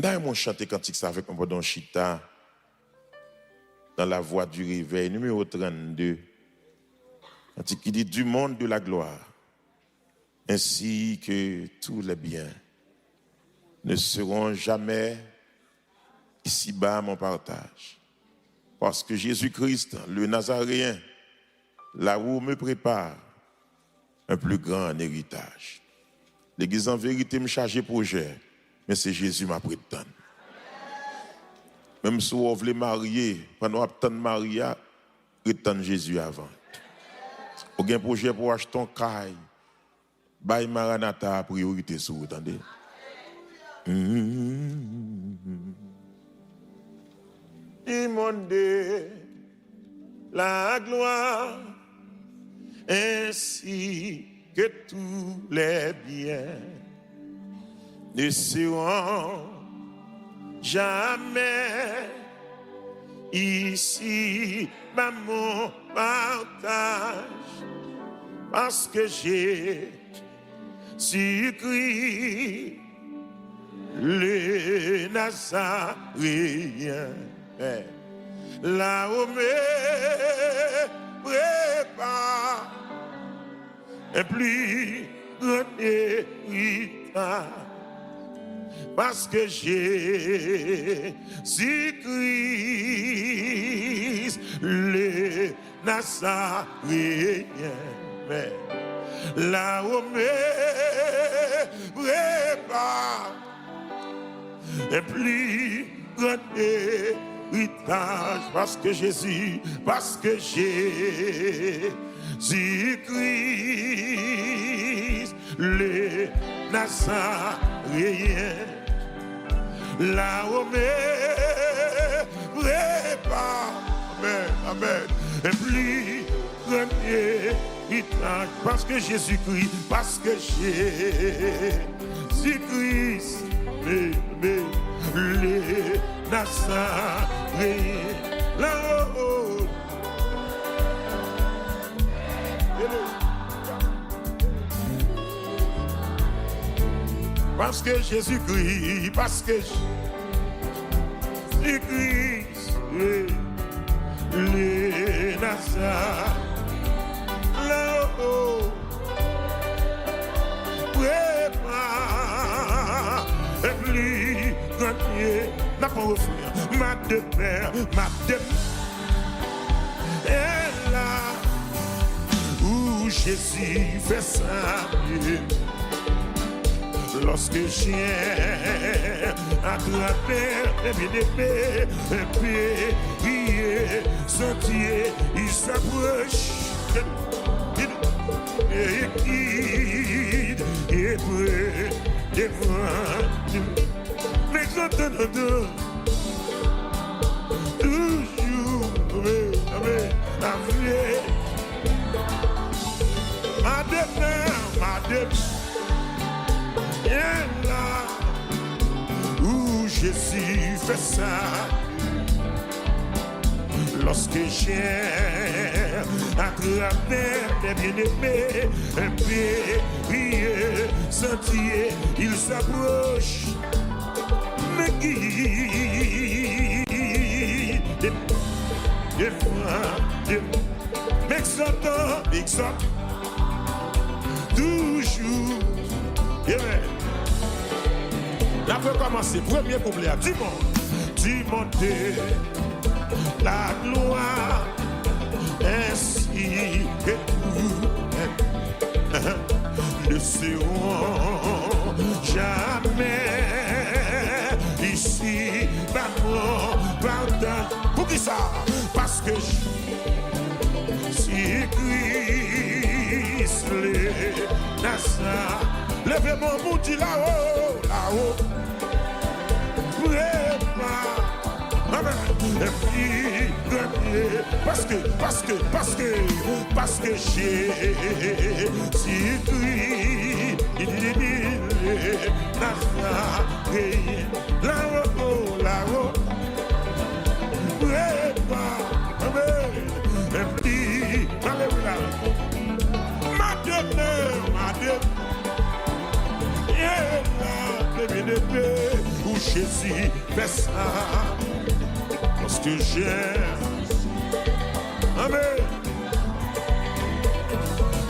D'ailleurs, mon chanter cantique ça avec mon pardon Chita dans la voix du réveil, numéro 32. Cantique qui dit du monde de la gloire, ainsi que tous les biens ne seront jamais ici-bas mon partage. Parce que Jésus-Christ, le Nazaréen, là-haut me prépare un plus grand héritage. L'Église en vérité me charge projet, mais c'est Jésus m'a prétend. Même si vous voulez marier, pendant attendre Maria, prétend Jésus avant. Vous avez un projet pour acheter un caille, Baye Maranatha a priorité sur vous, attendez. Immonde la gloire, ainsi que tous les biens ne seront jamais ici mon partage, parce que j'ai Jésus-Christ, le Nazaréen, là où me prépare un plus grand héritage, parce que j'ai Jésus-Christ, le Nazaréen, là où me prépare un plus grand héritage, parce que Jésus, parce que Jésus-Christ, le Nazaréen, là où me prépare, amen, amen, un plus grand héritage, parce que Jésus-Christ, parce que Jésus-Christ, le Nazaréen, là-haut. Parce que Jésus-Christ, parce que Jésus-Christ, le Nazaréen, là-haut, prépare un plus grand n'a pas offert ma demeure, et là où Jésus fait sa vie. Lorsque chien à travers les bien-aimés, un pays sentier, il s'approche et guide et près devant. Mais quand on entend toujours, ma demeure, et là où Jésus fait ça, lorsque chien à travers les bien-aimés, un pays sentier, il s'approche, me guide, m'exhorte, toujours. Amen. Là peut commencer, premier couplet, du monde de la gloire, ainsi que tout ne seront jamais ici, mon partage. Pour qui ça? Parce que si Christ le Nazaréen, levez mon bouti là-haut, là-haut, prépare, amen, et puis, parce que Jésus-Christ, Nazaréen, là-haut, là-haut, prépare, amen, et puis, alléluia, ma demeure, où Jésus fait ça. Lorsque j'aime. Amen.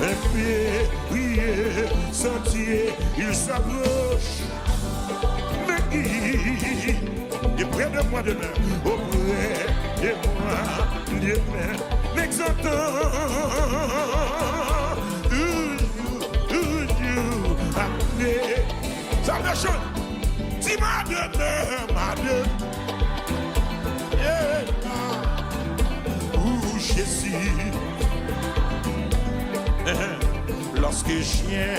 Un pied, prier, sentier, il s'approche. Mais il est près de moi demain, auprès de moi demain. M'exaltant, toujours, après. Ça me chante. Dis ma demain, ma demain. Jésus, lorsque je viens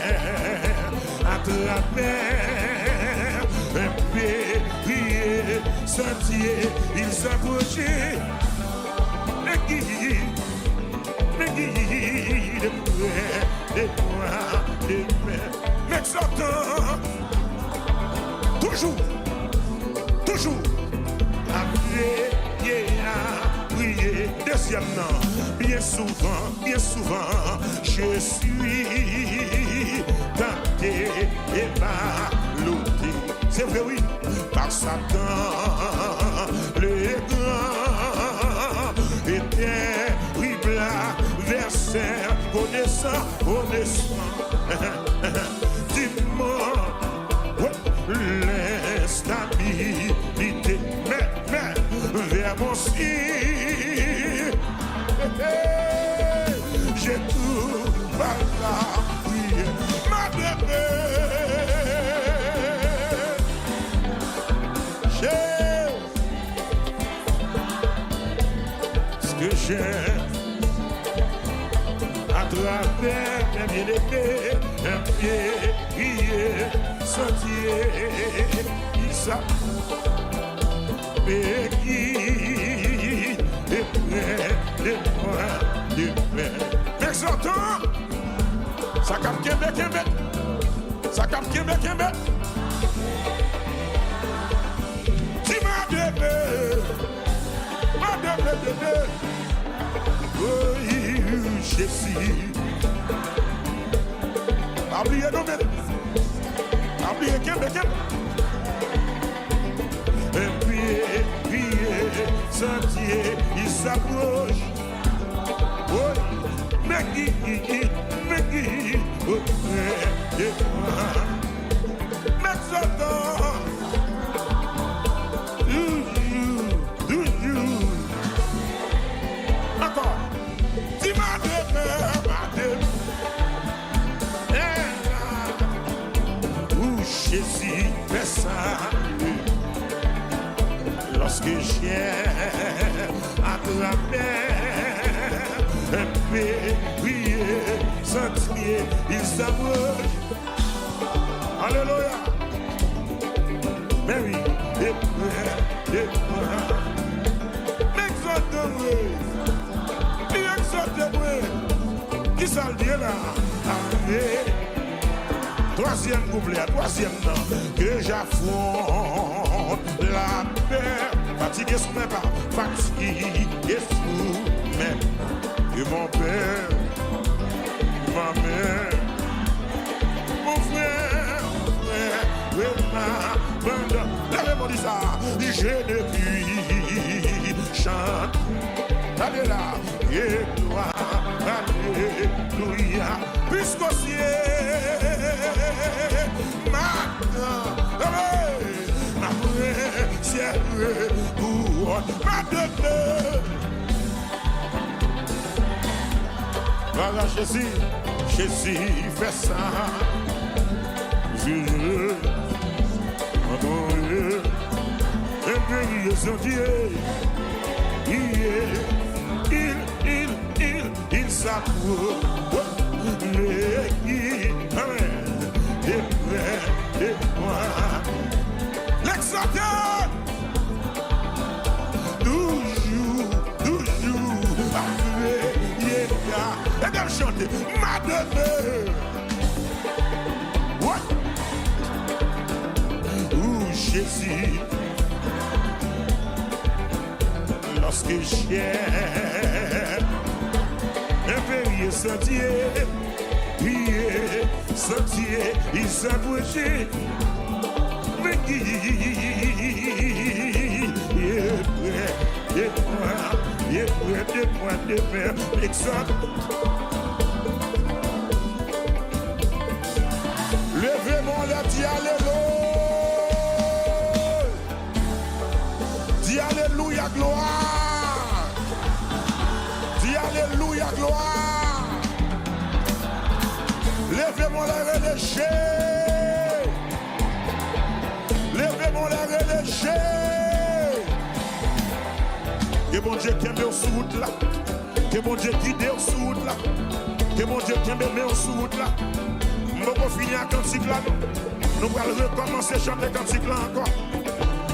à travers un péri sentier, il s'approchait, me guide près de moi, m'exaltant, toujours, après. Deuxièmement, bien souvent, je suis tenté et ballotté. C'est vrai, oui, par Satan, le grand et terrible adversaire, connaissant du monde, l'instabilité, mais vers mon signe, j'ai tout par la prière, ma demeure. J'ai ce que j'aime à travers mes bien-aimés, un pied, prier, sentier, il s'approche. Et près de moi, de paix. M'exaltant, ça capte Québec, ça capte Québec. Si ma demeure, oh, Jésus. Oubliez nos bébés, oubliez Québec. Sentier, il s'approche. Oh, mais qui, auprès de moi. M'exaltant, toujours. Encore. Dis ma demeure. Où Jésus fait ça. Lorsque je viens à travers un péri sentier, il s'approche. Alléluia. Mais oui, et près de moi. M'exaltez-moi. Qui ça le dit là? Amen. Troisième couplet, troisième nom. Que j'affronte la peur. Fatigué sous mes pas, fatigué sous mes pas. Que mon père, ma mère, mon frère, ma bande. Lèvez-moi dit ça, je ne puis chanter. Allez là, et toi, alléluia, puisqu'au ciel, maintenant, ma ciel, ma demeure. Voilà Jésus fait ça. Jésus, mon Dieu, un pays sentier. Il s'approche, mais il est près de moi. L'exalteur, toujours, après, et bien chanter, ma demeure. Ouais. Où Jésus, lorsque je viens, un périer sentier, il s'approchait, me guide des points de mer, exemple. Levez mon lèvre, dis alléluia. Dis alléluia, gloire. Dis alléluia, gloire. Levez mon lèvre, léger. Levez mon lèvre, léger. Que mon Dieu qui aime sur route là. Que mon Dieu guide sur route là. Que mon Dieu qui aime sur route là. Nous allons finir un cantique là. Nous allons recommencer à chanter cantique là encore.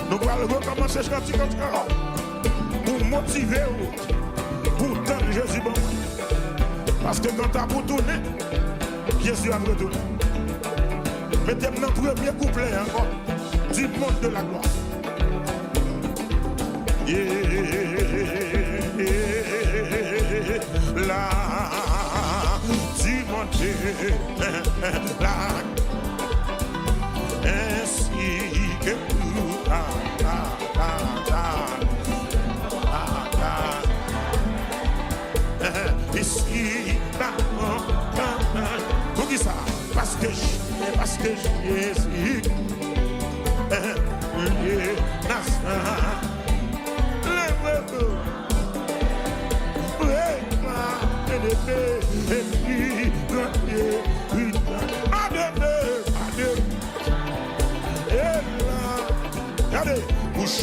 Nous allons recommencer à chanter cantique là. Pour motiver, pour tendre Jésus bon. Parce que quand tu as pour tourner, Jésus a retourné. Mettez-moi dans le premier couplet encore. Du monde de la gloire. Là, du monde de la ainsi que tout. Ici, là, pour qui ça? Parce que Jésus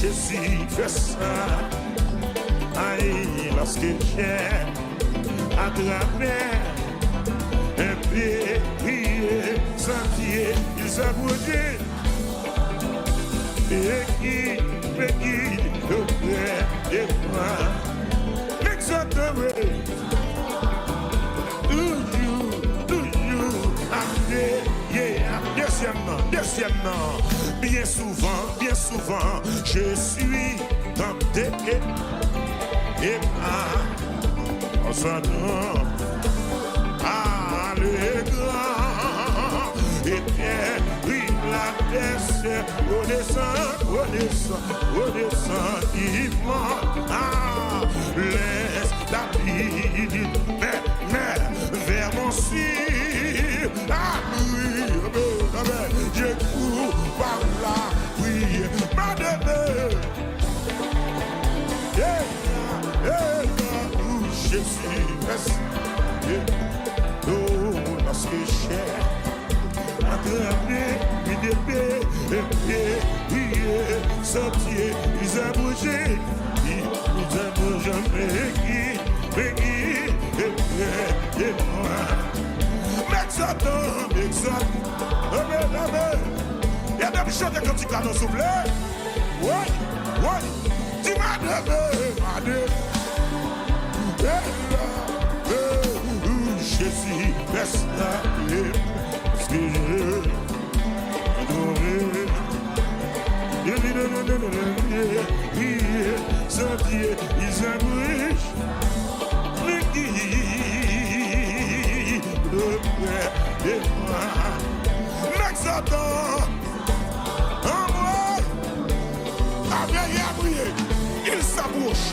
Jésus fait ça, aïe, lorsque j'ai à travers un pays sentier, il s'aboutit et qui me guide auprès de moi. L'exalterai toujours, deuxièmement, bien souvent, je suis tenté et en s'adonnant à le grand et puis la baisse, redescend, vivement, laisse la vie, mais vers mon ciel, je cours par la prière, ma demeure, Jésus reste, lorsque j'ai attrapé une épée, sentier, ils ont bougé, mais moi. M'exaltant, amen. Il y a des choses comme tu canons soufflé. Oui, dis-moi de Jésus reste là, parce que je sentier, ils abrègent le guide auprès de moi. M'exaltant en moi, avec et à prier, il s'approche,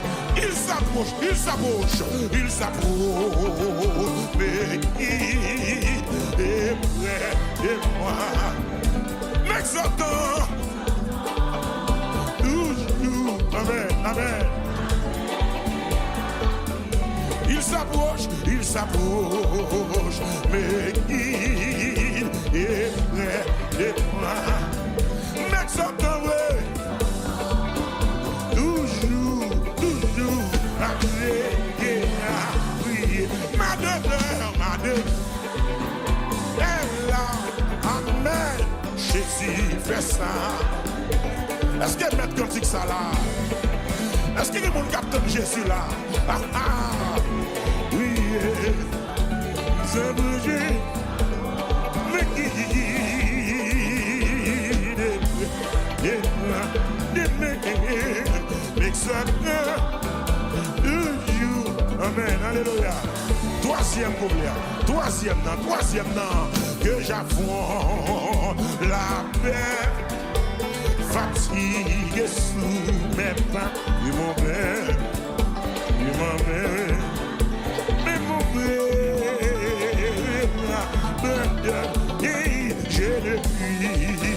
mais il est près de moi. M'exaltant toujours, amen. Il s'approche, mais il est près de moi. M'exaltant, toujours, à prier, ma demeure, elle là, amen. Jésus fait ça. Est-ce qu'il y a mettre cantique ça là? Est-ce qu'il y a mon capitaine Jésus là? Oui, c'est bougé, mais qui amen, alléluia. Troisième nom, que j'affronte la paix, fatigué sous mes pas, mon père, moi-même. Mais mon frère, je ne puis